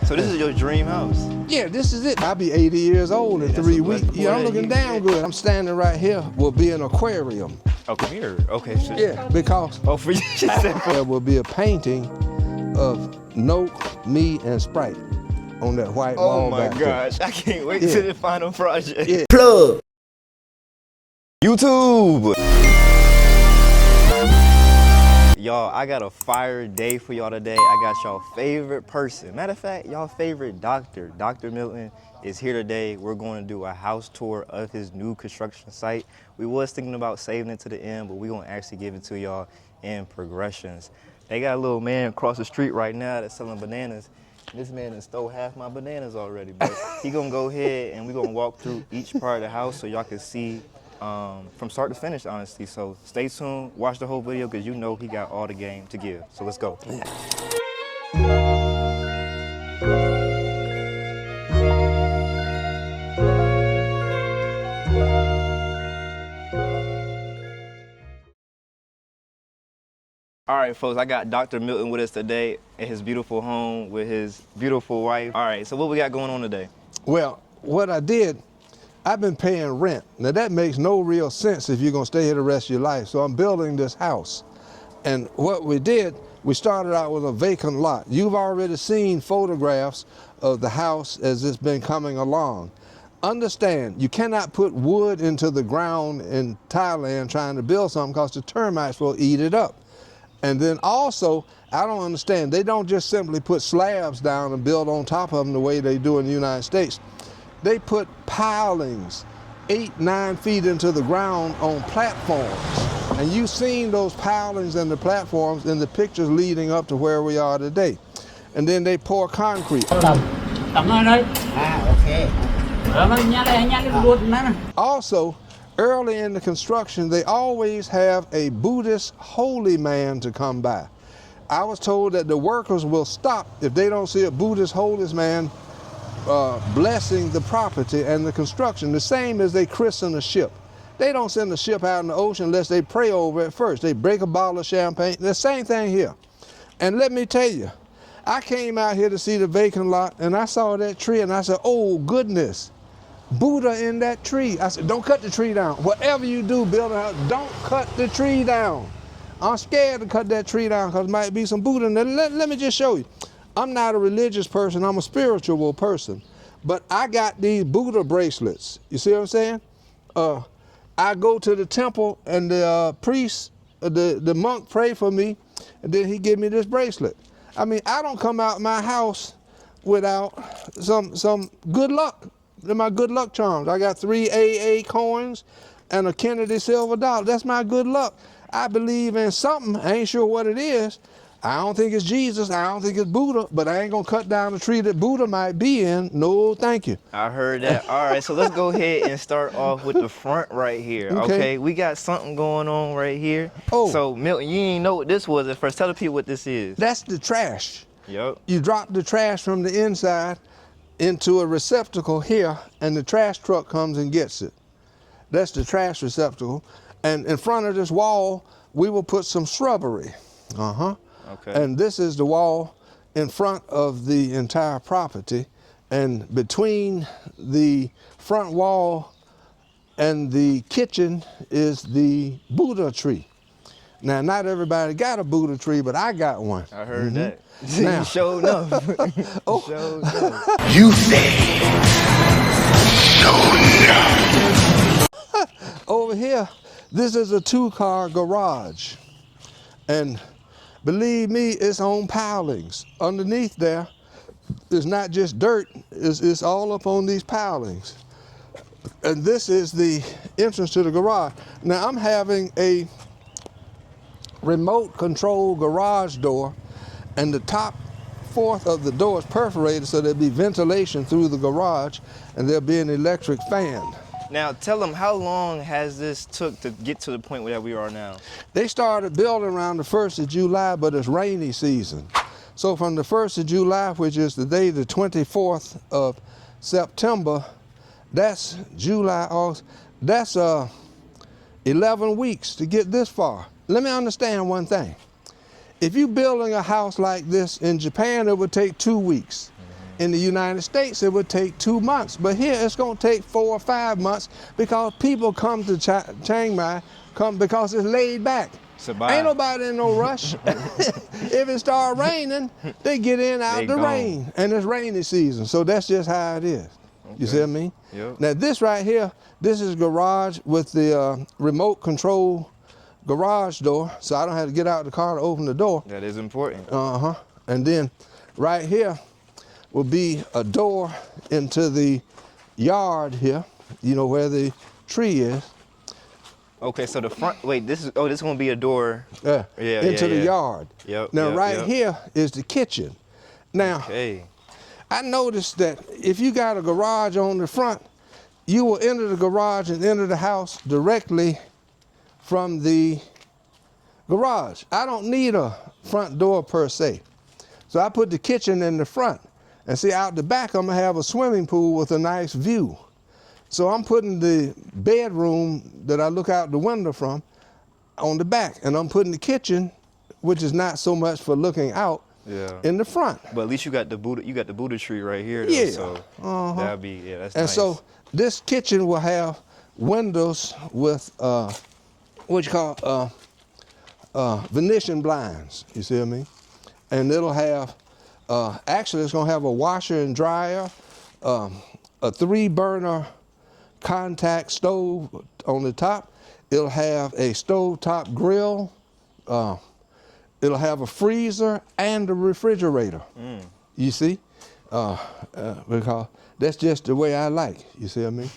So this is your dream house? Yeah, this is it. I'll be 80 years old in 3 weeks. Yeah, I'm looking damn good. I'm standing right here will be an aquarium. Oh, come here. Okay, sure. Yeah, because oh, for you. there will be a painting of Noke, me, and Sprite on that white wall. Oh my gosh, I can't wait to the final project. Yeah. Plug. YouTube. Y'all, I got a fire day for y'all today. I got y'all favorite person. Matter of fact, y'all favorite doctor. Dr. Milton is here today. We're going to do a house tour of his new construction site. We was thinking about saving it to the end, but we're going to actually give it to y'all in progressions. They got a little man across the street right now that's selling bananas. This man has stole half my bananas already, but he gonna go ahead and we're gonna walk through each part of the house so y'all can see from start to finish, honestly. So stay tuned, watch the whole video, because you know he got all the game to give. So let's go. All right, folks, I got Dr. Milton with us today in his beautiful home with his beautiful wife. All right, so what we got going on today? Well, what I did, I've been paying rent. Now that makes no real sense if you're gonna stay here the rest of your life. So I'm building this house. And what we did, we started out with a vacant lot. You've already seen photographs of the house as it's been coming along. Understand, you cannot put wood into the ground in Thailand trying to build something because the termites will eat it up. And then also, I don't understand, they don't just simply put slabs down and build on top of them the way they do in the United States. They put pilings 8-9 feet into the ground on platforms. And you've seen those pilings and the platforms in the pictures leading up to where we are today. And then they pour concrete. Also, early in the construction, they always have a Buddhist holy man to come by. I was told that the workers will stop if they don't see a Buddhist holy man blessing the property and the construction, the same as they christen a ship. They don't send a ship out in the ocean unless they pray over it first. They break a bottle of champagne. The same thing here. And let me tell you, I came out here to see the vacant lot and I saw that tree and I said, oh goodness, Buddha in that tree. I said, don't cut the tree down. Whatever you do, build a house, don't cut the tree down. I'm scared to cut that tree down because there might be some Buddha in there. Let me just show you. I'm not a religious person, I'm a spiritual person. But I got these Buddha bracelets. You see what I'm saying? I go to the temple and the priest, the monk pray for me, and then he give me this bracelet. I mean, I don't come out my house without some good luck. They're my good luck charms. I got 3 AA coins and a Kennedy silver dollar. That's my good luck. I believe in something. I ain't sure what it is. I don't think it's Jesus. I don't think it's Buddha, but I ain't gonna cut down the tree that Buddha might be in. No, thank you. I heard that. All right, so let's go ahead and start off with the front right here. Okay, we got something going on right here. Oh. So Milton, you didn't know what this was at first. Tell the people what this is. That's the trash. Yep. You drop the trash from the inside into a receptacle here, and the trash truck comes and gets it. That's the trash receptacle. And in front of this wall, we will put some shrubbery. Okay. And this is the wall in front of the entire property. And between the front wall and the kitchen is the Buddha tree. Now, not everybody got a Buddha tree, but I got one. I heard that. Now, you showed up. Oh. Showed up. You say, so enough. Over here, this is a 2-car garage. And believe me, it's on pilings. Underneath there, it's not just dirt, it's all up on these pilings. And this is the entrance to the garage. Now I'm having a remote control garage door, and the top 4th of the door is perforated so there'll be ventilation through the garage and there'll be an electric fan. Now tell them, how long has this took to get to the point where we are now? They started building around the 1st of July, but it's rainy season. So from the 1st of July, which is the day, the 24th of September, that's July, August, that's 11 weeks to get this far. Let me understand one thing. If you're building a house like this in Japan, it would take 2 weeks. In the United States, it would take 2 months, but here it's going to take 4 or 5 months because people come to Chiang Mai because it's laid back. Ain't nobody in no rush. If it start raining, they get in out the rain, and it's rainy season, so that's just how it is. Okay. You see what I mean? Yep. Now this right here, this is garage with the remote control garage door, so I don't have to get out the car to open the door. That is important. And then right here will be a door into the yard here, you know, where the tree is. Okay, so the front, wait, this is going to be a door. Into the yard. Yep. Now here is the kitchen. Now, I noticed that if you got a garage on the front, you will enter the garage and enter the house directly from the garage. I don't need a front door per se. So I put the kitchen in the front. And see, out the back, I'm gonna have a swimming pool with a nice view. So I'm putting the bedroom that I look out the window from on the back, and I'm putting the kitchen, which is not so much for looking out, in the front. But at least you got the Buddha tree right here, though, so that'll be, that's and nice. So this kitchen will have windows with what you call Venetian blinds, you see what I mean? And it'll have, actually it's gonna have a washer and dryer, a 3-burner contact stove on the top. It'll have a stovetop grill. It'll have a freezer and a refrigerator. You see? Because that's just the way I like, you see what I mean?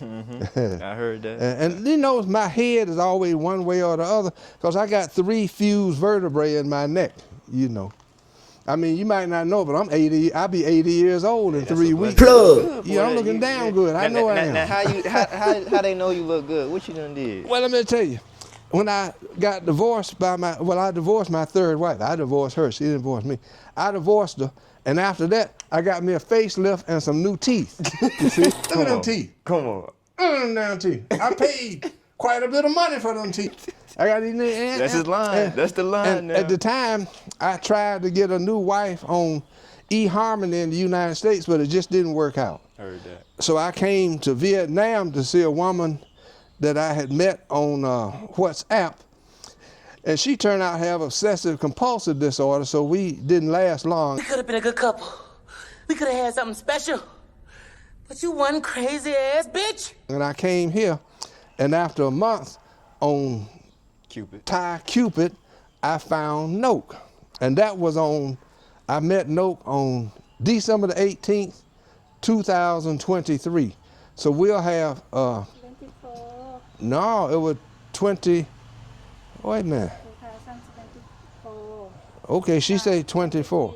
I heard that. And you know, my head is always one way or the other, because I got 3 fused vertebrae in my neck, you know. I mean, you might not know, but I'll be 80 years old in 3 weeks. Plug. Yeah, I'm looking damn good. I know I am. Now, how they know you look good? What you done did? Well, let me tell you. When I got divorced I divorced my 3rd wife. I divorced her, she didn't divorce me. I divorced her, and after that, I got me a facelift and some new teeth. You see? Look at them teeth. Come on. Look at them damn teeth. I paid quite a bit of money for them teeth. I got these new, that's his line. That's the line now. At the time, I tried to get a new wife on eHarmony in the United States, but it just didn't work out. Heard that. So I came to Vietnam to see a woman that I had met on WhatsApp, and she turned out to have obsessive compulsive disorder, so we didn't last long. We could have been a good couple. We could have had something special. But you one crazy ass bitch. And I came here, and after a month on Cupid, I found Noak. And that was I met Noak on December the 18th, 2023. So we'll have, 24. No, it was 20, wait a minute. 2024. Okay, she said 24.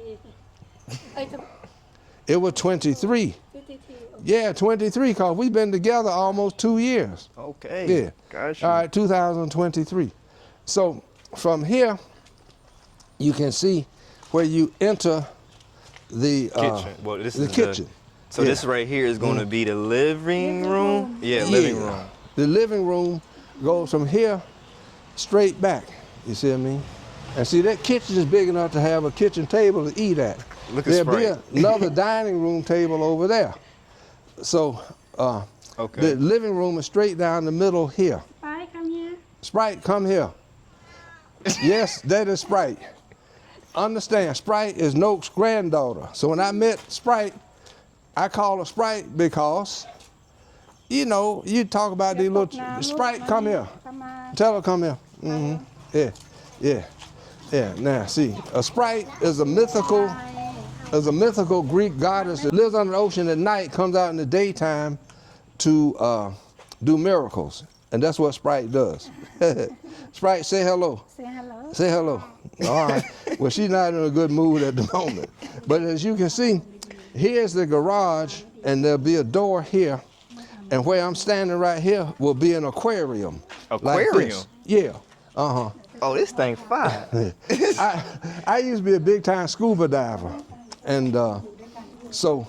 It was 23. 52. Yeah, 23, because we've been together almost 2 years. Okay. Yeah. Gotcha. All right, 2023. So from here, you can see where you enter the kitchen. Well, this is the kitchen. So this right here is going to be the living room? Yeah, living room. The living room goes from here straight back, you see what I mean? And see, that kitchen is big enough to have a kitchen table to eat at. There'll be another dining room table over there. So the living room is straight down the middle here. Sprite, come here. Sprite, come here. Yes, that is Sprite. Understand, Sprite is Noak's granddaughter. So when I met Sprite, I call her Sprite because, you know, you talk about these little, Sprite, come here. Come on. Tell her come here. Yeah. Now see, a Sprite is a mythical Greek goddess that lives under the ocean at night, comes out in the daytime to do miracles. And that's what Sprite does. Sprite, say hello. Say hello. Say hello. All right. Well, she's not in a good mood at the moment. But as you can see, here's the garage, and there'll be a door here. And where I'm standing right here will be an aquarium. Aquarium? Like this. Yeah. Uh-huh. Oh, this thing fire. I used to be a big-time scuba diver. And so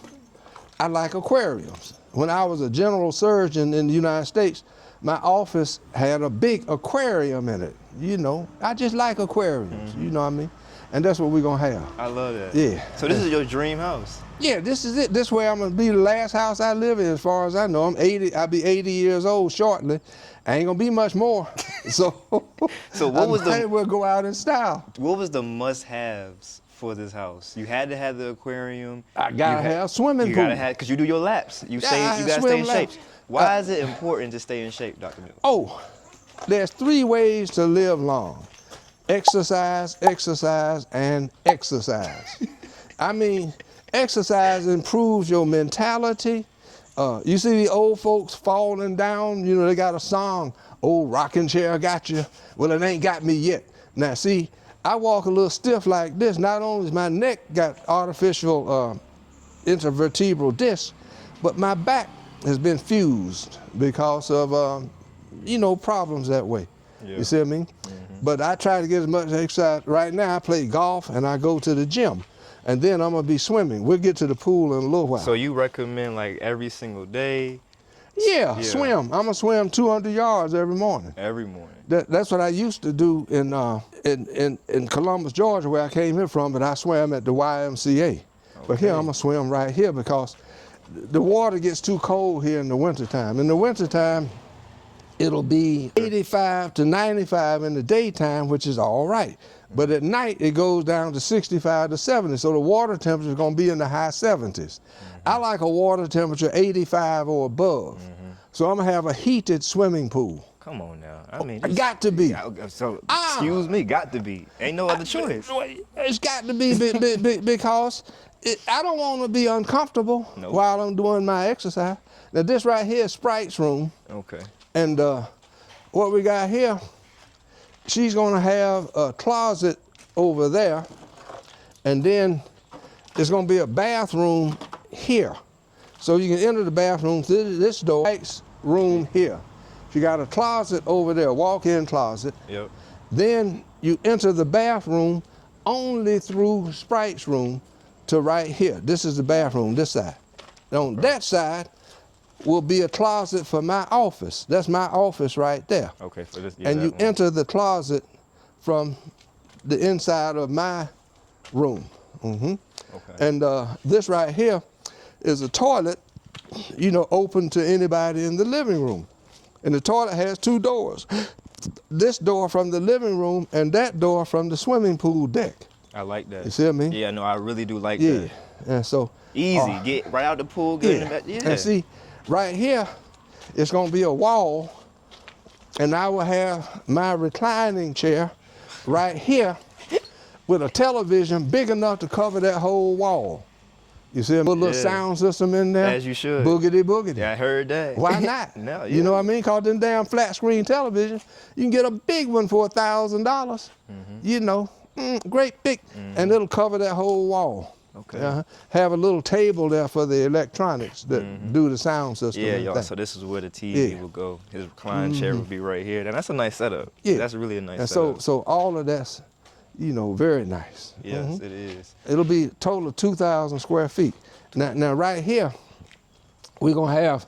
I like aquariums. When I was a general surgeon in the United States, my office had a big aquarium in it. You know, I just like aquariums, you know what I mean? and that's what we're gonna have. I love that. Yeah. So this is your dream house. Yeah, this is it. This way I'm gonna be the last house I live in, as far as I know. I'm 80. I'll be 80 years old shortly. I ain't gonna be much more. So, So what was we'll go out in style. what was the must-haves for this house? You had to have the aquarium. I gotta have swimming You pool. gotta have, because you do your laps. You Yeah, stay. I You gotta swim stay in shape. laps. Why is it important to stay in shape, Dr. Milton? Oh, there's 3 ways to live long: exercise, exercise, and exercise. I mean, exercise improves your mentality. You see the old folks falling down, you know, they got a song, "Old rocking chair got you." Well, it ain't got me yet. Now see, I walk a little stiff like this. Not only is my neck got artificial intervertebral disc, but my back has been fused because of, you know, problems that way. Yeah. You see what I mean? But I try to get as much exercise. Right now I play golf and I go to the gym. And then I'm gonna be swimming. We'll get to the pool in a little while. So you recommend like every single day? Yeah, Yeah. swim. I'm gonna swim 200 yards every morning. Every morning. That's what I used to do in Columbus, Georgia, where I came here from, but I swam at the YMCA. But here I'm gonna swim right here because the water gets too cold here in the wintertime. In the wintertime, it'll be 85 to 95 in the daytime, which is all right. But at night, it goes down to 65 to 70, so the water temperature is going to be in the high 70s. I like a water temperature 85 or above. So I'm going to have a heated swimming pool. Come on now. I mean, Got to be. So, excuse me, got to be. Ain't no other choice. It's got to be because I don't want to be uncomfortable Nope. while I'm doing my exercise. Now, this right here is Sprite's room. Okay. And what we got here, she's gonna have a closet over there, and then there's gonna be a bathroom here. So you can enter the bathroom through this door, next room here. She got a closet over there, walk-in closet. Yep. Then you enter the bathroom only through Sprite's room to right here. This is the bathroom, this side. On that side will be a closet for my office. That's my office right there. Okay. For this. And you enter the closet from the inside of my room. Okay. And this right here is a toilet, you know, open to anybody in the living room. And the toilet has 2 doors. This door from the living room and that door from the swimming pool deck. I like that. You see what I mean? Yeah. No, I really do like Yeah. that. And so Easy. Get right out the pool. Get in the back. Yeah. And see, right here, it's gonna be a wall, and I will have my reclining chair right here with a television big enough to cover that whole wall. You see, put a little Yeah. sound system in there. As you should. Boogity boogity. Yeah, I heard that. Why not? No. You know what I mean? Cause them damn flat screen television, you can get a big one for $1,000. You know, great big, and it'll cover that whole wall. Okay. Have a little table there for the electronics that do the sound system. Yeah, and y'all. thing. So this is where the TV Yeah. will go. His recline chair will be right here. And that's a nice setup. Yeah. That's really a nice And setup. so all of that's, you know, very nice. Yes, it is. It'll be a total of 2,000 square feet. Now right here, we're gonna have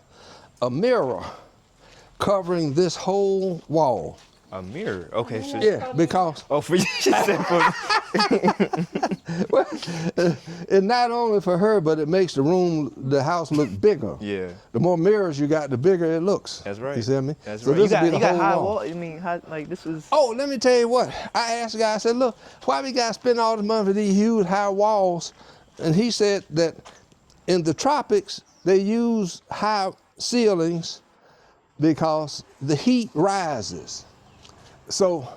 a mirror covering this whole wall. A mirror. Okay. So Yeah, because Oh, for you. She said for it's not only for her, but it makes the house look bigger. Yeah. The more mirrors you got, the bigger it looks. That's right. You see what I mean? That's So right. this You will be got, the you got high whole wall. wall. I mean, like this was. Oh, let me tell you what. I asked the guy, I said, look, why we got to spend all the money for these huge high walls? And he said that in the tropics, they use high ceilings because the heat rises. So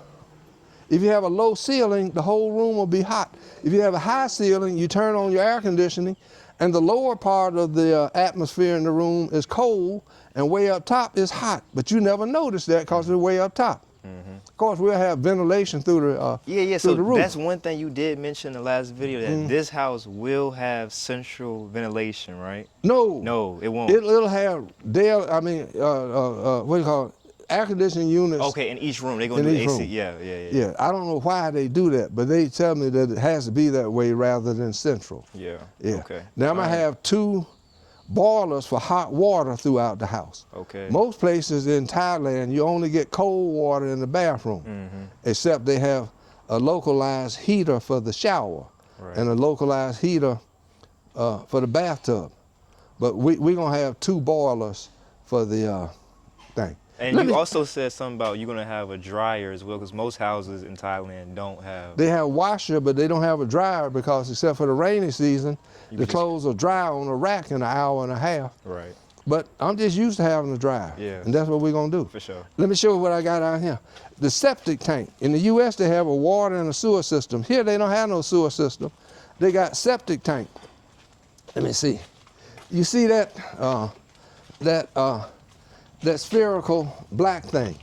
if you have a low ceiling, the whole room will be hot. If you have a high ceiling, you turn on your air conditioning, and the lower part of the atmosphere in the room is cold, and way up top is hot. But you never notice that because it's way up top. Of course, we'll have ventilation through the Yeah. through So the roof. that's one thing you did mention in the last video, that this house will have central ventilation, right? No, No, it won't. It'll have what do you call it? Air conditioning units. Okay, in each room they're gonna In do each AC. room. Yeah. Yeah, I don't know why they do that, but they tell me that it has to be that way rather than central. Yeah. Yeah. Okay. Now I'm gonna Alright. have 2 boilers for hot water throughout the house. Okay. Most places in Thailand, you only get cold water in the bathroom, except they have a localized heater for the shower Right. and a localized heater for the bathtub. But we're going to have 2 boilers for the thing. And you also said something about you're gonna have a dryer as well, because most houses in Thailand don't have. They have washer, but they don't have a dryer because except for the rainy season, the clothes will dry on a rack in an hour and a half. Right. But I'm just used to having a dryer. Yeah. And that's what we're going to do. For sure. Let me show you what I got out here. The septic tank. In the U.S., they have a water and a sewer system. Here, they don't have no sewer system. They got septic tank. Let me see. You see that that spherical black thing?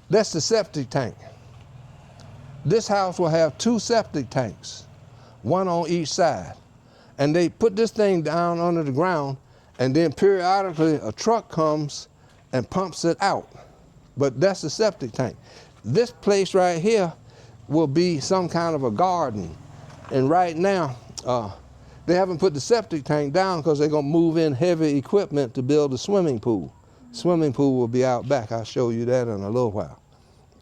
That's the septic tank. This house will have 2 septic tanks, 1 on each side. And they put this thing down under the ground, and then periodically a truck comes and pumps it out. But that's the septic tank. This place right here will be some kind of a garden. And right now, they haven't put the septic tank down because they're gonna move in heavy equipment to build a swimming pool. Swimming pool will be out back. I'll show you that in a little while.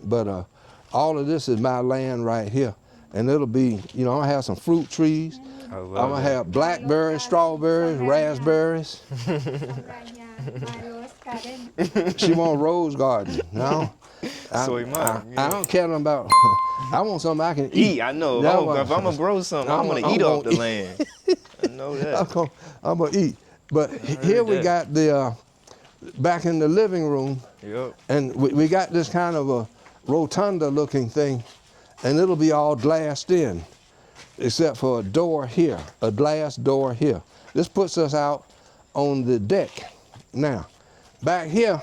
But all of this is my land right here. And it'll be, you know, I'm gonna have some fruit trees. I'm gonna have blackberries, strawberries, raspberries. She want rose garden, no? I don't care nothing about, I want something I can eat. I know. If I'm gonna grow something, I'm gonna eat off the land. I know that. I'm gonna eat. But here we got the, back in the living room, and we got this kind of a rotunda looking thing, and it'll be all glassed in, except for a door here, a glass door here. This puts us out on the deck. Now, back here,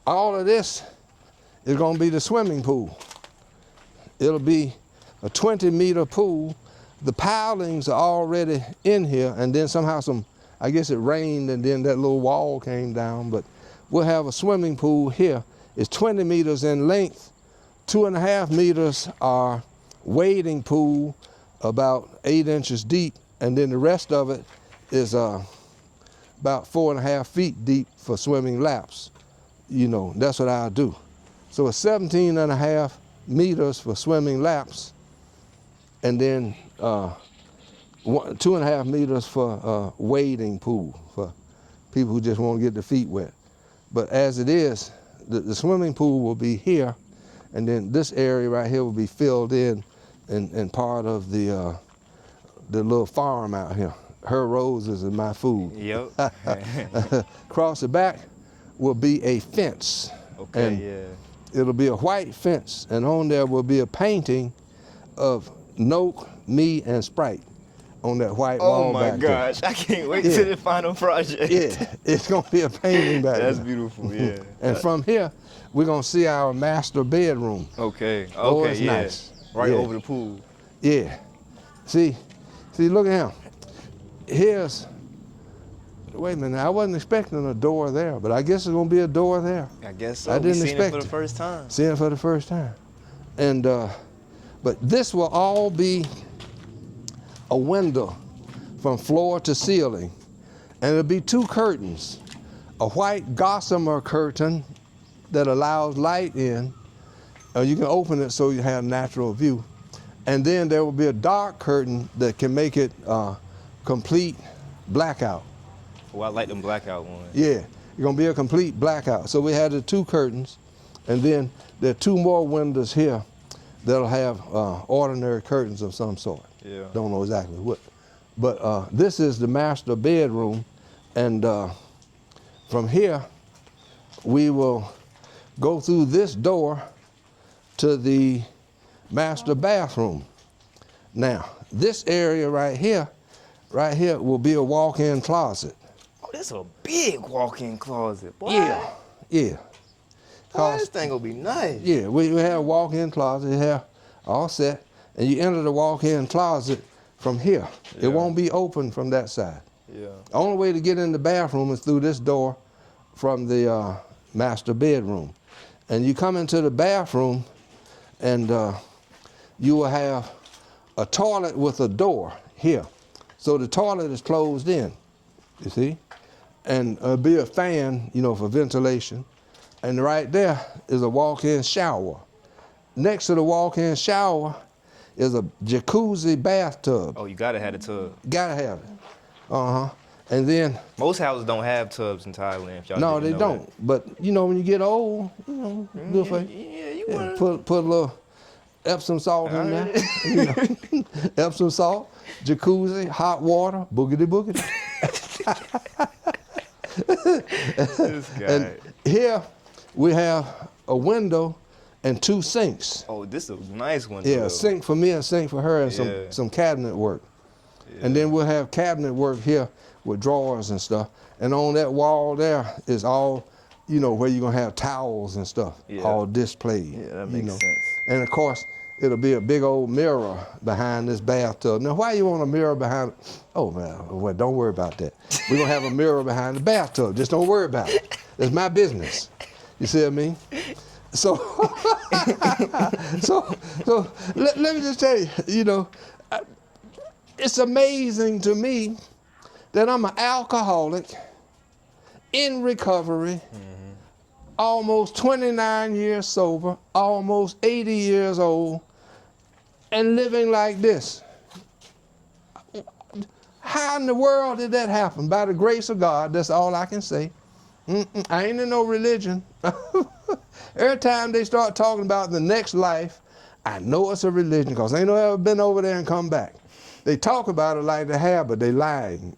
all of this is gonna be the swimming pool. It'll be a 20-meter pool. The pilings are already in here, and then somehow I guess it rained and then that little wall came down, but we'll have a swimming pool here. It's 20 meters in length. 2.5 meters are wading pool, about 8 inches deep, and then the rest of it is about 4.5 feet deep for swimming laps. You know, that's what I'll do. So it's 17.5 meters for swimming laps, and then 2.5 meters for wading pool for people who just want to get their feet wet. But as it is, the swimming pool will be here, and then this area right here will be filled in and part of the little farm out here. Her roses and my food. Yep. Across the back will be a fence. Okay, and yeah. It'll be a white fence, and on there will be a painting of Noke, me, and Sprite on that white wall back there. Oh my gosh, I can't wait to the final project. Yeah, it's gonna be a painting back there. That's beautiful, yeah. And from here, we're gonna see our master bedroom. Okay, Oh, it's yeah. nice. Right Yeah. over the pool. Yeah. See, look at him. Here's, wait a minute, I wasn't expecting a door there, but I guess there's gonna be a door there. I guess so. I didn't We seen expect it for the first time. Seeing it for the first time. And, but this will all be a window from floor to ceiling. And it'll be 2 curtains, a white gossamer curtain that allows light in. You can open it so you have natural view. And then there will be a dark curtain that can make it complete blackout. Oh, I like them blackout ones. Yeah, it's gonna be a complete blackout. So we had the 2 curtains, and then there are 2 more windows here that'll have ordinary curtains of some sort. Yeah. Don't know exactly what. But this is the master bedroom, and from here, we will go through this door to the master bathroom. Now, this area right here will be a walk-in closet. Oh, this a big walk-in closet, boy. Yeah. Boy, this thing gonna be nice. Yeah, we have a walk-in closet here, all set, and you enter the walk-in closet from here. Yeah. It won't be open from that side. Yeah. The only way to get in the bathroom is through this door from the master bedroom. And you come into the bathroom, and you will have a toilet with a door here. So the toilet is closed in, you see? And there'll be a fan, you know, for ventilation. And right there is a walk-in shower. Next to the walk-in shower is a jacuzzi bathtub. Oh, you gotta have a tub. Gotta have it. And then Most houses don't have tubs in Thailand. If y'all no, didn't they know don't. that. But you know, when you get old, you know, good for you. Yeah, you Yeah, wanna. put a little Epsom salt in there. You know, Epsom salt, jacuzzi, hot water, boogity boogity. This guy. And here we have a window and 2 sinks. Oh, this is a nice one. Yeah, though. a sink for me and a sink for her, and Yeah. some cabinet work. And then we'll have cabinet work here with drawers and stuff. And on that wall there is all, you know, where you're gonna have towels and stuff, Yeah. all displayed. Yeah, that you makes know. sense. And of course, it'll be a big old mirror behind this bathtub. Now, why you want a mirror behind? Oh man, well, don't worry about that. We're gonna have a mirror behind the bathtub. Just don't worry about it. It's my business. You see what I mean? So, so let me just tell you, you know, it's amazing to me that I'm an alcoholic in recovery, almost 29 years sober, almost 80 years old, and living like this. How in the world did that happen? By the grace of God, that's all I can say. I ain't in no religion. Every time they start talking about the next life, I know it's a religion because ain't no ever been over there and come back. They talk about it like they have, but they lying.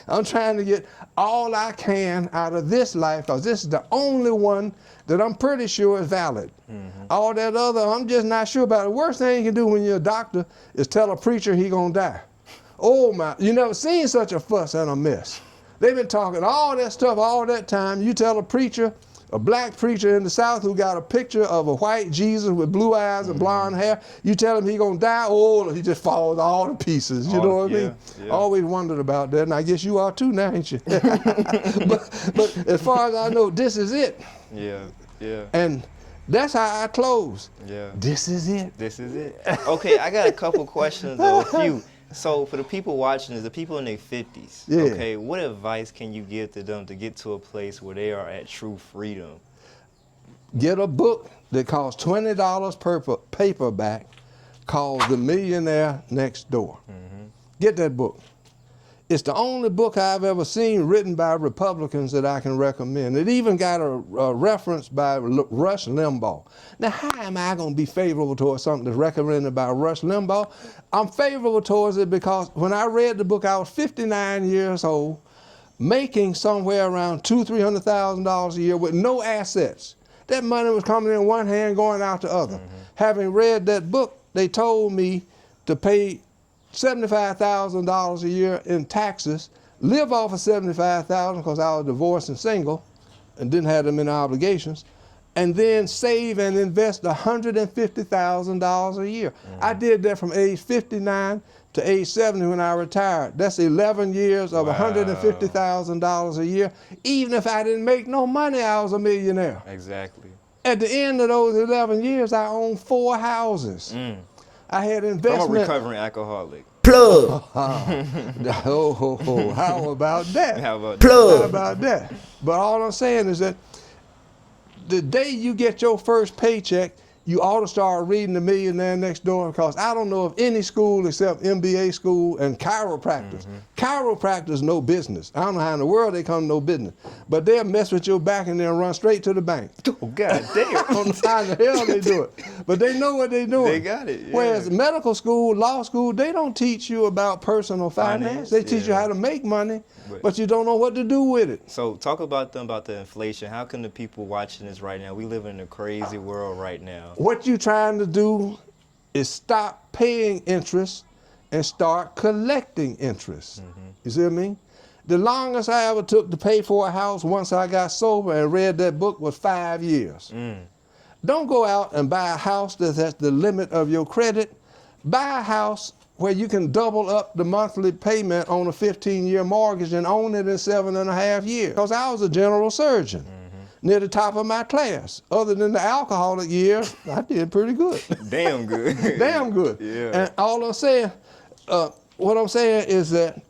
I'm trying to get all I can out of this life because this is the only one that I'm pretty sure is valid. All that other, I'm just not sure about. The worst thing you can do when you're a doctor is tell a preacher he gonna die. Oh my, you never seen such a fuss and a mess. They've been talking all that stuff all that time. You tell a preacher, a black preacher in the South who got a picture of a white Jesus with blue eyes and blonde hair, you tell him he gonna die, oh, he just falls all to pieces. You know what I mean? Yeah. Always wondered about that, and I guess you are too now, ain't you? but as far as I know, this is it. Yeah, yeah, And that's how I close. yeah. This is it. This is it. Okay, I got a couple questions, though, a few. So for the people watching this, the people in their 50s, Yeah. okay, what advice can you give to them to get to a place where they are at true freedom? Get a book that costs $20 per paperback called The Millionaire Next Door. Get that book. It's the only book I've ever seen written by Republicans that I can recommend. It even got a reference by Rush Limbaugh. Now, how am I going to be favorable towards something that's recommended by Rush Limbaugh? I'm favorable towards it because when I read the book, I was 59 years old, making somewhere around $200,000 to $300,000 a year with no assets. That money was coming in one hand, going out the other. Having read that book, they told me to pay $75,000 a year in taxes, live off of $75,000 because I was divorced and single and didn't have them any obligations, and then save and invest $150,000 a year. I did that from age 59 to age 70 when I retired. That's 11 years of $150,000 a year. Even if I didn't make no money, I was a millionaire. Exactly. At the end of those 11 years, I owned 4 houses. I had I'm a investment. recovering alcoholic. Plug. How about that? How about How about that? But all I'm saying is that the day you get your first paycheck, you ought to start reading The Millionaire Next Door because I don't know of any school except MBA school and chiropractors. Chiropractors know business. I don't know how in the world they come to know business. But they'll mess with your back and then run straight to the bank. Oh, God damn. I don't know how in the hell they do it. But they know what they're doing. They got it, yeah. Whereas medical school, law school, they don't teach you about personal finance. They teach you yeah. how to make money, but you don't know what to do with it. So talk about the inflation. How can the people watching this right now, we live in a crazy world right now. What you're trying to do is stop paying interest and start collecting interest. You see what I mean? The longest I ever took to pay for a house once I got sober and read that book was 5 years. Don't go out and buy a house that's at the limit of your credit. Buy a house where you can double up the monthly payment on a 15-year mortgage and own it in 7.5 years. Because I was a general surgeon, near the top of my class. Other than the alcoholic years, I did pretty good. Damn good. Damn good. Yeah. And all I'm saying, what I'm saying is that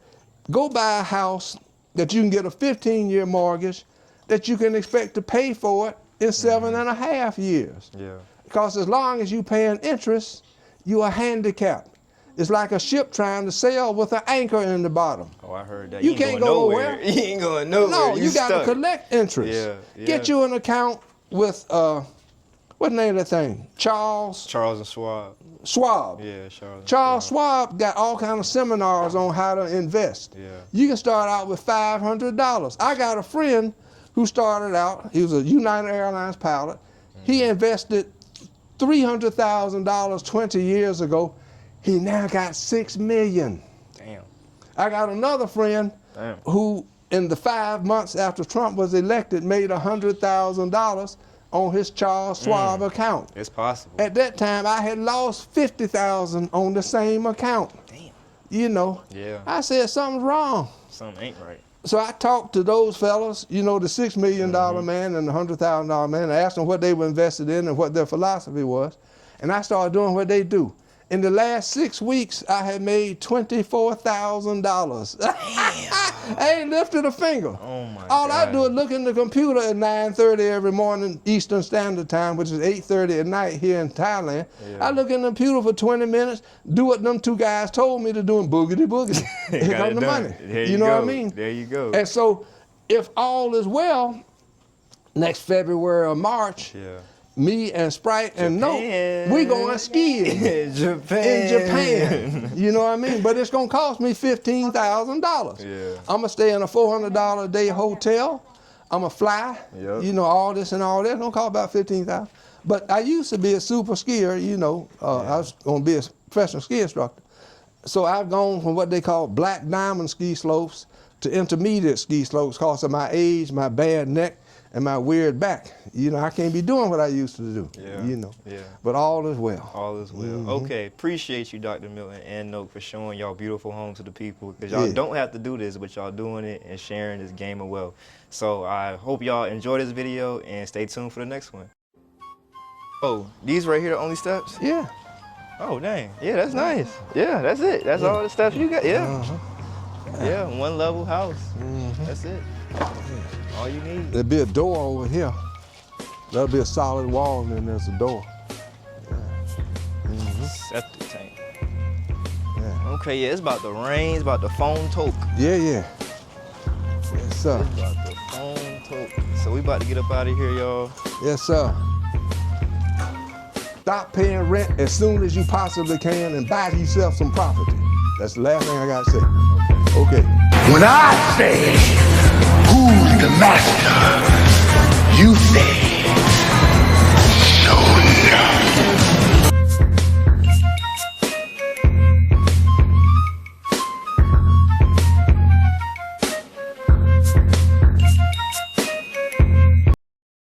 go buy a house that you can get a 15-year mortgage that you can expect to pay for it in 7.5 years. Yeah. Because as long as you paying interest, You are handicapped. It's like a ship trying to sail with an anchor in the bottom. Oh, I heard that. You ain't can't going go nowhere. nowhere. You ain't going nowhere. No, you got to stuck. collect interest. Yeah, Get you an account with, what name of that thing? Charles Charles and Schwab. Schwab. Yeah, Charles Schwab got all kind of seminars on how to invest. Yeah. You can start out with $500. I got a friend who started out, he was a United Airlines pilot. He invested $300,000 20 years ago. He now got $6 million. Damn. I got another friend Damn. who, in the 5 months after Trump was elected, made $100,000 on his Charles Schwab account. It's possible. At that time, I had lost $50,000 on the same account. Damn. You know. Yeah. I said something's wrong. Something ain't right. So I talked to those fellas, you know, the $6 million man and the $100,000 man, and I asked them what they were invested in and what their philosophy was. And I started doing what they do. In the last 6 weeks, I had made $24,000. I ain't lifted a finger. Oh my All God. I do is look in the computer at 9:30 every morning Eastern Standard Time, which is 8:30 at night here in Thailand. Yeah. I look in the computer for 20 minutes, do what them two guys told me to do, and boogity boogity. Here Got come it the done. money. There You know go. what I mean? There you go. And so, if all is well, next February or March, Yeah. me and Sprite and Note, Japan. we going skiing Japan. in Japan. You know what I mean? But it's gonna cost me $15,000. Yeah. I'm gonna stay in a $400 a day hotel. I'm gonna fly. Yep. You know, all this and all that. It's gonna cost about $15,000. But I used to be a super skier. You know, I was gonna be a professional ski instructor. So I've gone from what they call black diamond ski slopes to intermediate ski slopes because of my age, my bad neck, and my weird back. You know, I can't be doing what I used to do. Yeah. You know. Yeah. But all is well. All is well. Mm-hmm. Okay, appreciate you, Dr. Milton and Noak, for showing y'all beautiful home to the people. Because y'all don't have to do this, but y'all doing it and sharing this game of wealth. So I hope y'all enjoy this video and stay tuned for the next one. Oh, these right here the only steps? Yeah. Oh, dang. Yeah, that's nice. Yeah, that's it. That's all the steps you got. Yeah. Yeah, one level house. That's it. All you need. There'll be a door over here. There'll be a solid wall and then there's a door. Septic tank. Yeah. Okay, yeah, it's about to rain. It's about to phone toke. Yeah. Yes, sir. It's about to phone toke. So we about to get up out of here, y'all. Yes, sir. Stop paying rent as soon as you possibly can and buy yourself some property. That's the last thing I gotta say. Okay. When I say, who's the master? You say,